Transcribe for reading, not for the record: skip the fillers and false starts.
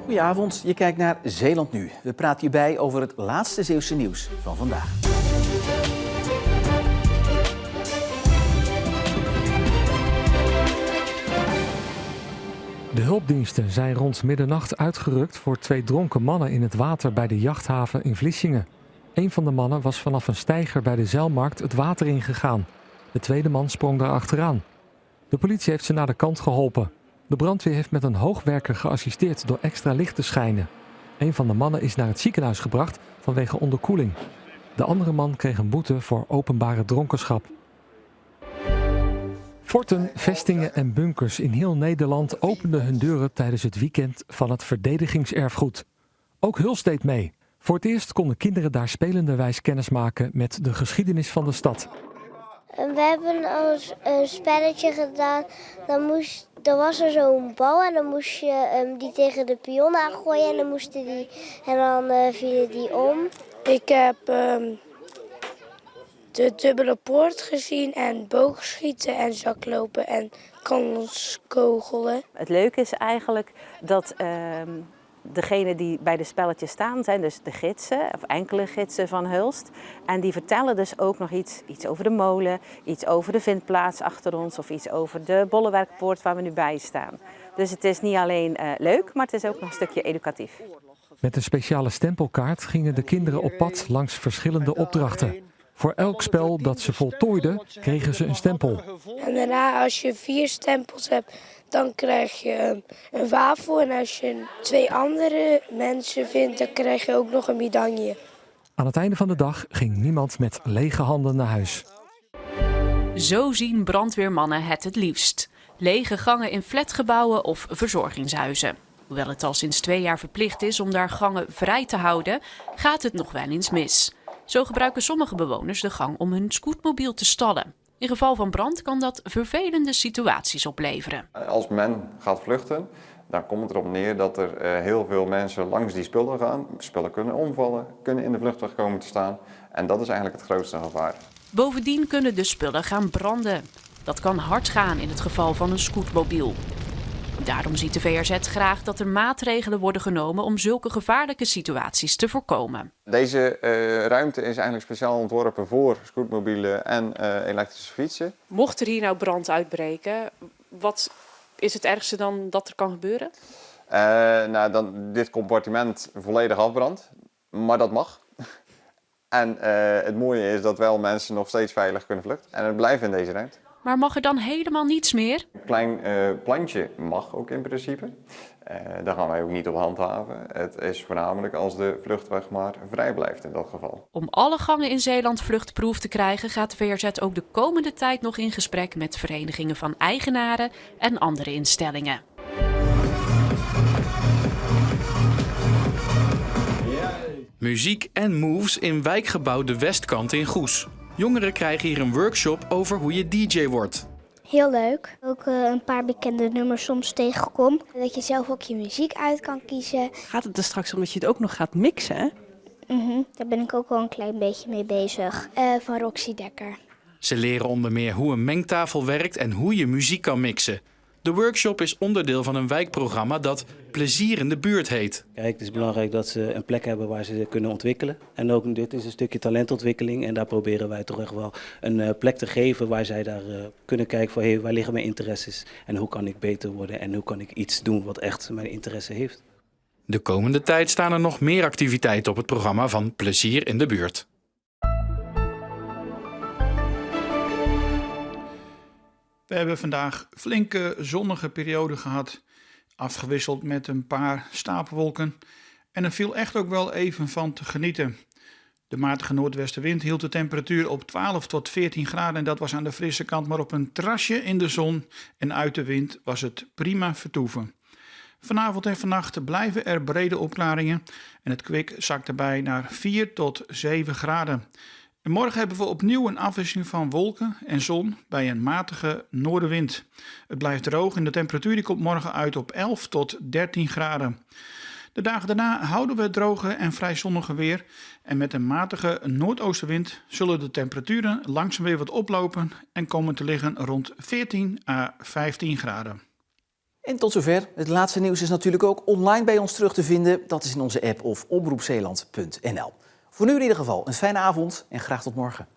Goedenavond, je kijkt naar Zeeland Nu. We praten je bij over het laatste Zeeuwse nieuws van vandaag. De hulpdiensten zijn rond middernacht uitgerukt voor 2 dronken mannen in het water bij de jachthaven in Vlissingen. Een van de mannen was vanaf een steiger bij de Zijlmarkt het water ingegaan. De tweede man sprong daar achteraan. De politie heeft ze naar de kant geholpen. De brandweer heeft met een hoogwerker geassisteerd door extra licht te schijnen. Een van de mannen is naar het ziekenhuis gebracht vanwege onderkoeling. De andere man kreeg een boete voor openbare dronkenschap. Forten, vestingen en bunkers in heel Nederland openden hun deuren tijdens het weekend van het verdedigingserfgoed. Ook Hulst deed mee. Voor het eerst konden kinderen daar spelenderwijs kennis maken met de geschiedenis van de stad. We hebben een spelletje gedaan. Dan was er zo'n bal en dan moest je die tegen de pion aangooien en dan vielen die om. Ik heb de dubbele poort gezien en boogschieten en zaklopen en kanonskogelen. Het leuke is eigenlijk dat degenen die bij de spelletjes staan zijn dus de gidsen, of enkele gidsen van Hulst. En die vertellen dus ook nog iets over de molen, iets over de vindplaats achter ons of iets over de Bollewerkpoort waar we nu bij staan. Dus het is niet alleen leuk, maar het is ook nog een stukje educatief. Met een speciale stempelkaart gingen de kinderen op pad langs verschillende opdrachten. Voor elk spel dat ze voltooiden, kregen ze een stempel. En daarna, als je 4 stempels hebt, dan krijg je een wafel. En als je 2 andere mensen vindt, dan krijg je ook nog een medaille. Aan het einde van de dag ging niemand met lege handen naar huis. Zo zien brandweermannen het liefst. Lege gangen in flatgebouwen of verzorgingshuizen. Hoewel het al sinds 2 jaar verplicht is om daar gangen vrij te houden, gaat het nog wel eens mis. Zo gebruiken sommige bewoners de gang om hun scootmobiel te stallen. In geval van brand kan dat vervelende situaties opleveren. Als men gaat vluchten, dan komt het erop neer dat er heel veel mensen langs die spullen gaan. Spullen kunnen omvallen, kunnen in de vluchtweg komen te staan. En dat is eigenlijk het grootste gevaar. Bovendien kunnen de spullen gaan branden. Dat kan hard gaan in het geval van een scootmobiel. Daarom ziet de VRZ graag dat er maatregelen worden genomen om zulke gevaarlijke situaties te voorkomen. Deze ruimte is eigenlijk speciaal ontworpen voor scootmobielen en elektrische fietsen. Mocht er hier nou brand uitbreken, wat is het ergste dan dat er kan gebeuren? Dan dit compartiment volledig afbrandt, maar dat mag. En het mooie is dat wel mensen nog steeds veilig kunnen vluchten en het blijft in deze ruimte. Maar mag er dan helemaal niets meer? Een klein plantje mag ook in principe. Daar gaan wij ook niet op handhaven. Het is voornamelijk als de vluchtweg maar vrij blijft in dat geval. Om alle gangen in Zeeland vluchtproof te krijgen gaat de VRZ ook de komende tijd nog in gesprek met verenigingen van eigenaren en andere instellingen. Muziek en moves in wijkgebouw De Westkant in Goes. Jongeren krijgen hier een workshop over hoe je DJ wordt. Heel leuk. Ook een paar bekende nummers soms tegenkom. Dat je zelf ook je muziek uit kan kiezen. Gaat het er straks om dat je het ook nog gaat mixen, hè? Daar ben ik ook wel een klein beetje mee bezig. Van Roxy Dekker. Ze leren onder meer hoe een mengtafel werkt en hoe je muziek kan mixen. De workshop is onderdeel van een wijkprogramma dat Plezier in de Buurt heet. Kijk, het is belangrijk dat ze een plek hebben waar ze kunnen ontwikkelen. En ook dit is een stukje talentontwikkeling. En daar proberen wij toch echt wel een plek te geven waar zij daar kunnen kijken van hey, waar liggen mijn interesses? En hoe kan ik beter worden en hoe kan ik iets doen wat echt mijn interesse heeft? De komende tijd staan er nog meer activiteiten op het programma van Plezier in de Buurt. We hebben vandaag flinke zonnige periode gehad, afgewisseld met een paar stapelwolken. En er viel echt ook wel even van te genieten. De matige noordwestenwind hield de temperatuur op 12 tot 14 graden en dat was aan de frisse kant. Maar op een terrasje in de zon en uit de wind was het prima vertoeven. Vanavond en vannacht blijven er brede opklaringen en het kwik zakt erbij naar 4 tot 7 graden. En morgen hebben we opnieuw een afwisseling van wolken en zon bij een matige noordenwind. Het blijft droog en de temperatuur komt morgen uit op 11 tot 13 graden. De dagen daarna houden we het droge en vrij zonnige weer. En met een matige noordoostenwind zullen de temperaturen langzaam weer wat oplopen en komen te liggen rond 14 à 15 graden. En tot zover. Het laatste nieuws is natuurlijk ook online bij ons terug te vinden. Dat is in onze app of omroepzeeland.nl. Voor nu in ieder geval een fijne avond en graag tot morgen.